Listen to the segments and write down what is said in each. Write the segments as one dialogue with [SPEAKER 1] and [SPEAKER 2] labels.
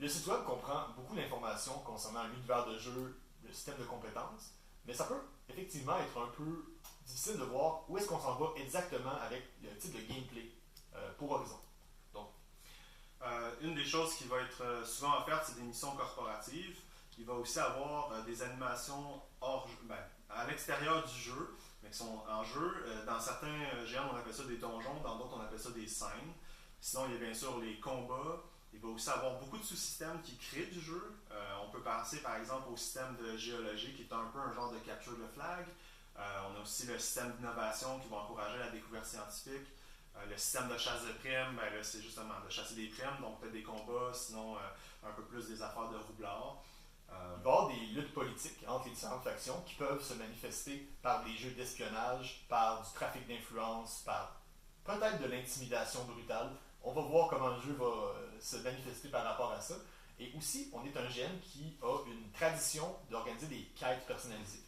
[SPEAKER 1] Le site web comprend beaucoup d'informations concernant l'univers de jeu, le système de compétences, mais ça peut effectivement être un peu difficile de voir où est-ce qu'on s'en va exactement avec le type de gameplay pour Horizon. Donc,
[SPEAKER 2] Une des choses qui va être souvent offerte, c'est des missions corporatives. Il va aussi avoir des animations à l'extérieur du jeu, mais qui sont en jeu. Dans certains GM, on appelle ça des donjons, dans d'autres, on appelle ça des scènes. Sinon, il y a bien sûr les combats. Il va aussi avoir beaucoup de sous-systèmes qui créent du jeu. On peut passer par exemple au système de géologie qui est un peu un genre de capture de flag. On a aussi le système d'innovation qui va encourager la découverte scientifique. Le système de chasse de primes, ben là, c'est justement de chasser des primes, donc peut-être des combats, sinon un peu plus des affaires de roublard.
[SPEAKER 1] il va y avoir des luttes politiques entre les différentes factions qui peuvent se manifester par des jeux d'espionnage, par du trafic d'influence, par peut-être de l'intimidation brutale. On va voir comment le jeu va se manifester par rapport à ça. Et aussi, on est un GM qui a une tradition d'organiser des quêtes personnalisées.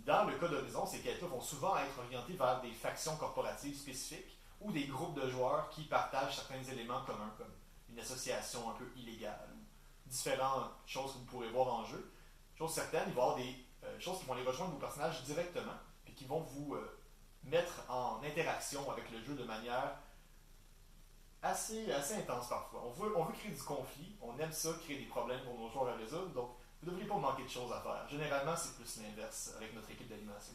[SPEAKER 1] Dans le cas d'Horizon, ces quêtes-là vont souvent être orientées vers des factions corporatives spécifiques ou des groupes de joueurs qui partagent certains éléments communs, comme une association un peu illégale ou différentes choses que vous pourrez voir en jeu. Chose certaine, il va y avoir des choses qui vont les rejoindre vos personnages directement et qui vont vous mettre en interaction avec le jeu de manière assez intense parfois. On veut créer du conflit, on aime ça, créer des problèmes pour nos joueurs à résoudre, donc vous ne devriez pas manquer de choses à faire. Généralement, c'est plus l'inverse avec notre équipe d'animation.